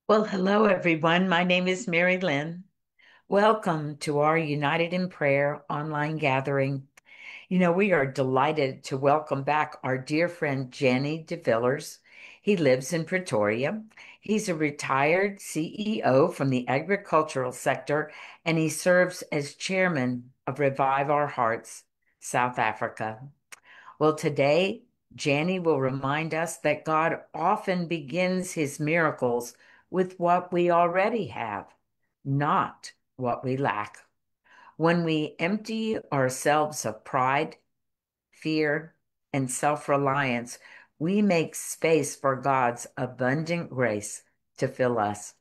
Well, hello, everyone. My name is Mary Lynn. Welcome to our United in Prayer online gathering. We are delighted to welcome back our dear friend Jenny DeVillers. He lives in Pretoria. He's a retired CEO from the agricultural sector, and he serves as chairman of Revive Our Hearts, South Africa. Well, today, Janie will remind us that God often begins his miracles with what we already have, not what we lack. When we empty ourselves of pride, fear, and self reliance, we make space for God's abundant grace to fill us.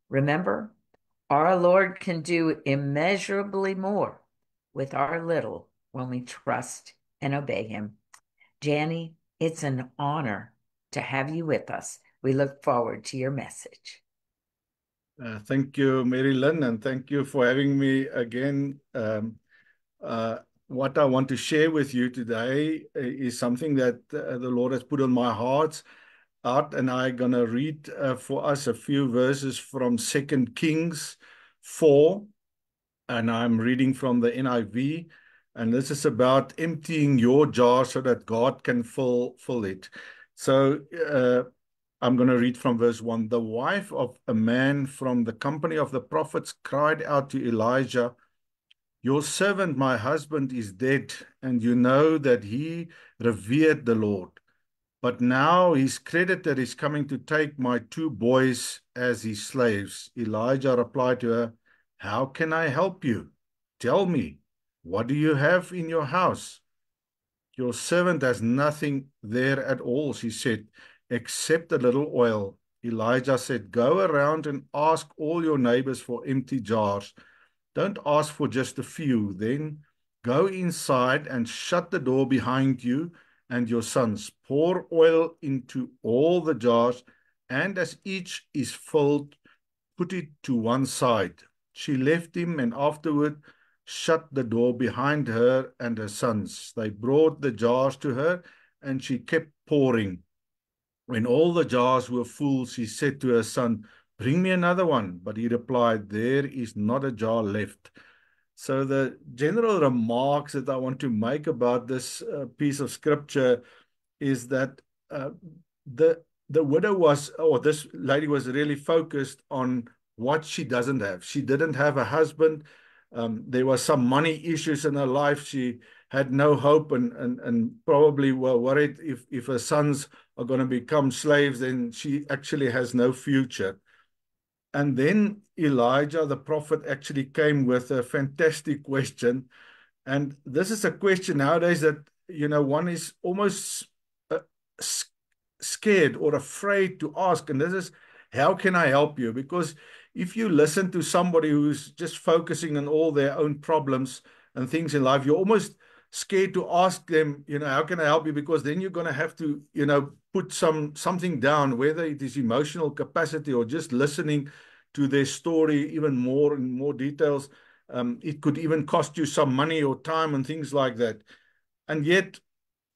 Remember, our Lord can do immeasurably more with our little when we trust and obey him. Janie, it's an honor to have you with us. We look forward to your message. Thank you, Mary Lynn, and thank you for having me again. What I want to share with you today is something that the Lord has put on my heart, and I'm going to read for us a few verses from 2 Kings 4, and I'm reading from the NIV, and this is about emptying your jar so that God can fill it. So, I'm going to read from verse 1. The wife of a man from the company of the prophets cried out to Elijah, "Your servant, my husband, is dead, and you know that he revered the Lord. But now his creditor is coming to take my two boys as his slaves." Elijah replied to her, "How can I help you? Tell me, what do you have in your house?" "Your servant has nothing there at all," she said, "except a little oil." Elijah said, "Go around and ask all your neighbors for empty jars. Don't ask for just a few. Then go inside and shut the door behind you and your sons. Pour oil into all the jars, and as each is filled, put it to one side." She left him and afterward shut the door behind her and her sons. They brought the jars to her, and she kept pouring. When all the jars were full, she said to her son, "Bring me another one." But he replied, "There is not a jar left." So the general remarks that I want to make about this piece of scripture is that uh, the widow was, or this lady was really focused on what she doesn't have. She didn't have a husband. There was some money issues in her life. She had no hope, and probably were worried if her sons are going to become slaves, then she actually has no future. And then Elijah, the prophet, actually came with a fantastic question. And this is a question nowadays that, one is almost uh, scared or afraid to ask. And this is, how can I help you? Because if you listen to somebody who's just focusing on all their own problems and things in life, you're almost scared to ask them, how can I help you? Because then you're going to have to, put something down, whether it is emotional capacity or just listening to their story even more in more details. It could even cost you some money or time and things like that. And yet,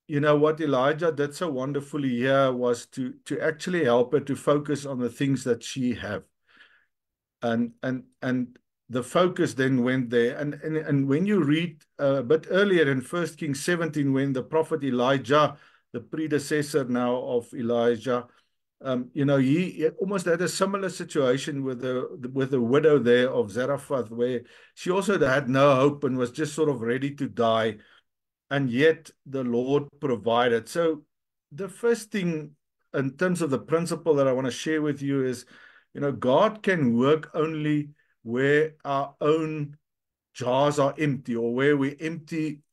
what Elijah did so wonderfully here was to actually help her to focus on the things that she have. And the focus then went there. And when you read a bit earlier in 1 Kings 17, when the prophet Elijah, the predecessor now of Elijah, he almost had a similar situation with the widow there of Zarephath, where she also had no hope and was just sort of ready to die, and yet the Lord provided. So the first thing in terms of the principle that I want to share with you is, God can work only where our own jars are empty, or where we empty,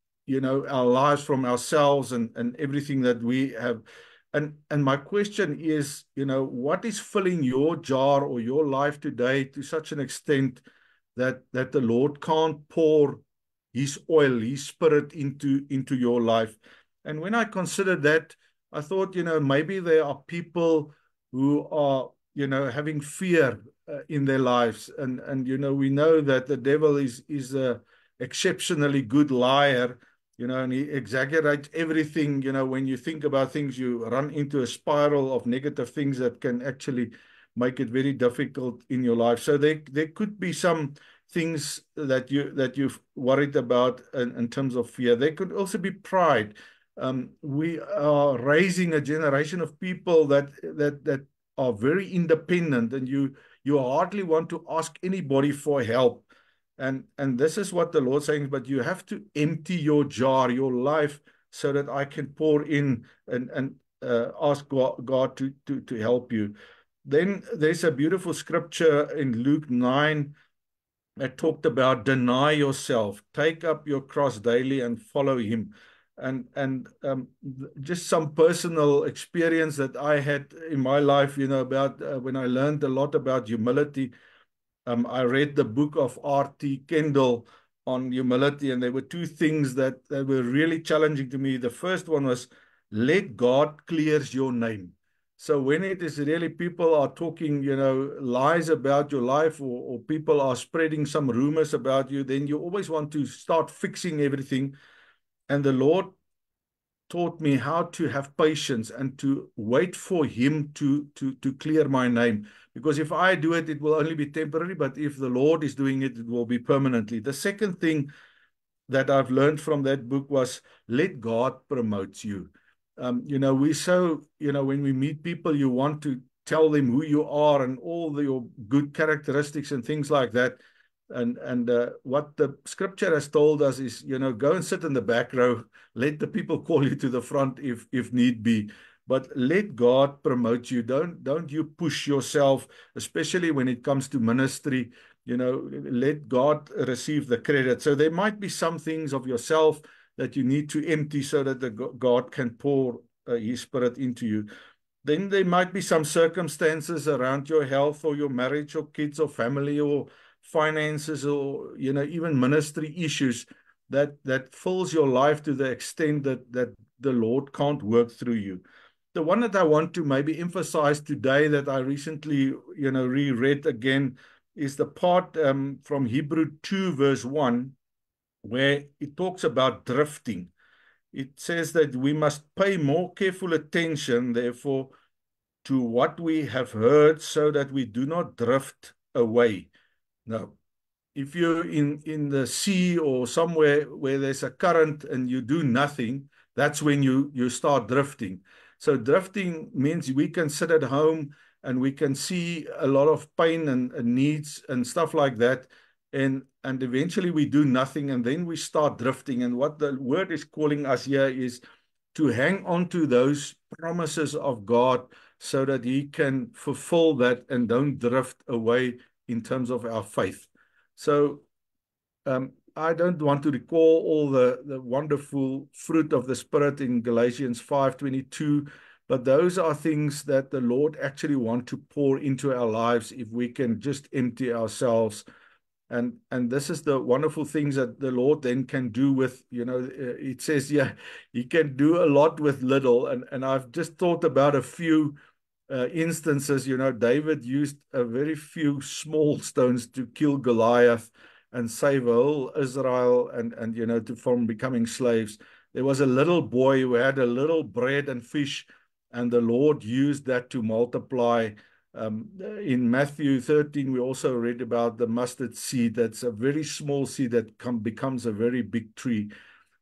our lives from ourselves and everything that we have. And my question is, what is filling your jar or your life today to such an extent that the Lord can't pour his oil, his spirit into your life? And when I considered that, I thought, maybe there are people who are, having fear in their lives. And we know that the devil is a exceptionally good liar, and he exaggerates everything. When you think about things, you run into a spiral of negative things that can actually make it very difficult in your life. So there could be some things that you've worried about in terms of fear. There could also be pride. We are raising a generation of people that are very independent, and you hardly want to ask anybody for help. And this is what the Lord's saying, but you have to empty your jar, your life, so that I can pour in and ask God to help you. Then there's a beautiful scripture in Luke 9 that talked about deny yourself, take up your cross daily and follow him. And just some personal experience that I had in my life, about when I learned a lot about humility. I read the book of R.T. Kendall on humility, and there were two things that were really challenging to me. The first one was, let God clears your name. So when it is really people are talking, lies about your life, or people are spreading some rumors about you, then you always want to start fixing everything. And the Lord taught me how to have patience and to wait for him to clear my name. Because if I do it, it will only be temporary. But if the Lord is doing it, it will be permanently. The second thing that I've learned from that book was, let God promote you. When we meet people, you want to tell them who you are and all your good characteristics and things like that. And what the scripture has told us is, go and sit in the back row. Let the people call you to the front if need be. But let God promote you. Don't you push yourself, especially when it comes to ministry. Let God receive the credit. So there might be some things of yourself that you need to empty so that God can pour his spirit into you. Then there might be some circumstances around your health or your marriage or kids or family or finances or, even ministry issues that fills your life to the extent that the Lord can't work through you. The one that I want to maybe emphasize today that I recently, reread again is the part from Hebrew 2 verse 1, where it talks about drifting. It says that we must pay more careful attention, therefore, to what we have heard so that we do not drift away. Now, if you're in the sea or somewhere where there's a current and you do nothing, that's when you start drifting. So drifting means we can sit at home and we can see a lot of pain and needs and stuff like that. And eventually we do nothing, and then we start drifting. And what the word is calling us here is to hang on to those promises of God so that he can fulfill that and don't drift away in terms of our faith. So I don't want to recall all the wonderful fruit of the Spirit in Galatians 5:22, but those are things that the Lord actually wants to pour into our lives if we can just empty ourselves. And this is the wonderful things that the Lord then can do with, it says, yeah, he can do a lot with little. And I've just thought about a few instances. David used a very few small stones to kill Goliath and save all Israel from becoming slaves. There was a little boy who had a little bread and fish, and the Lord used that to multiply. In Matthew 13, we also read about the mustard seed. That's a very small seed that becomes a very big tree.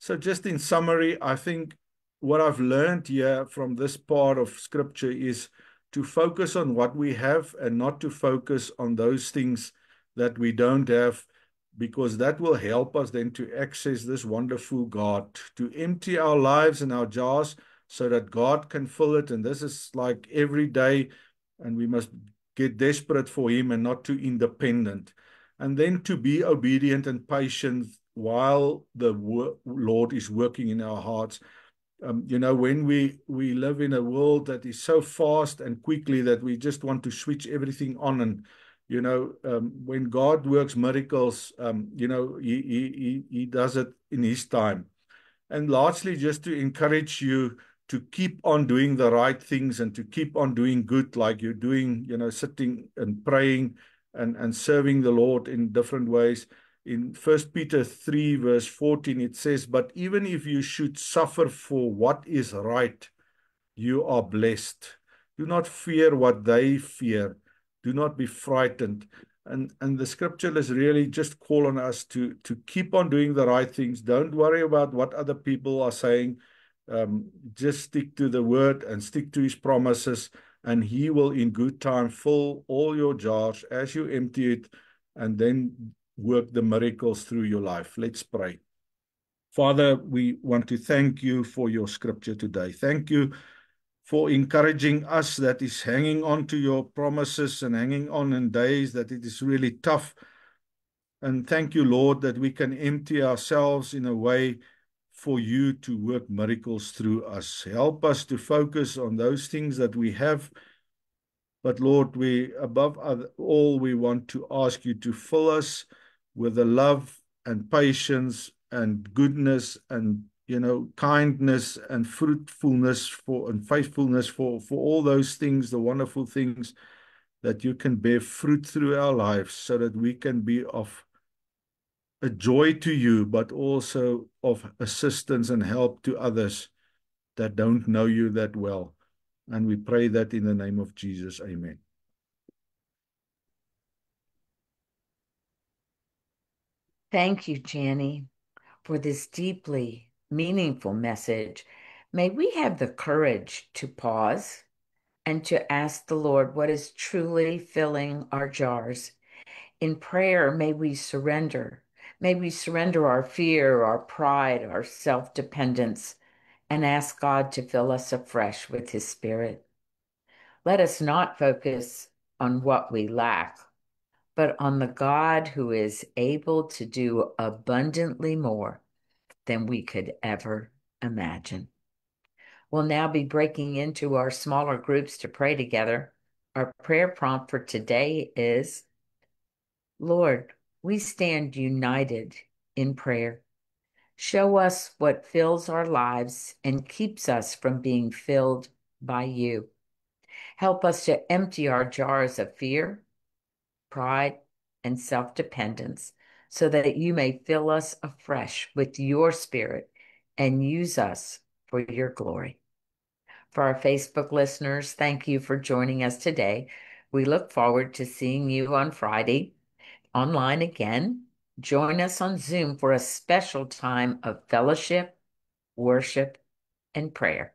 So just in summary, I think what I've learned here from this part of scripture is to focus on what we have and not to focus on those things that we don't have, because that will help us then to access this wonderful God, to empty our lives and our jars so that God can fill it. And this is like every day, and we must get desperate for him and not too independent. And then to be obedient and patient while the Lord is working in our hearts. When we live in a world that is so fast and quickly that we just want to switch everything on, and when God works miracles, he does it in his time. And largely just to encourage you to keep on doing the right things and to keep on doing good, like you're doing, sitting and praying and serving the Lord in different ways. In 1 Peter 3 verse 14, it says, but even if you should suffer for what is right, you are blessed. Do not fear what they fear, Do not be frightened. And the scripture is really just call on us to keep on doing the right things. Don't worry about what other people are saying. Just stick to the word and stick to his promises, and he will in good time fill all your jars as you empty it, and then work the miracles through your life. Let's pray. Father, we want to thank you for your scripture today. Thank you for encouraging us that is hanging on to your promises and hanging on in days that it is really tough. And thank you, Lord, that we can empty ourselves in a way for you to work miracles through us. Help us to focus on those things that we have. But Lord, we above all, we want to ask you to fill us with the love and patience and goodness and kindness and fruitfulness and faithfulness for all those things, the wonderful things that you can bear fruit through our lives, so that we can be of a joy to you, but also of assistance and help to others that don't know you that well. And we pray that in the name of Jesus. Amen. Thank you, Jenny, for this deeply meaningful message. May we have the courage to pause and to ask the Lord what is truly filling our jars. In prayer, may we surrender. May we surrender our fear, our pride, our self-dependence, and ask God to fill us afresh with his Spirit. Let us not focus on what we lack, but on the God who is able to do abundantly more than we could ever imagine. We'll now be breaking into our smaller groups to pray together. Our prayer prompt for today is, Lord, we stand united in prayer. Show us what fills our lives and keeps us from being filled by you. Help us to empty our jars of fear, pride, and self-dependence so that you may fill us afresh with your spirit and use us for your glory. For our Facebook listeners, thank you for joining us today. We look forward to seeing you on Friday online again. Join us on Zoom for a special time of fellowship, worship, and prayer.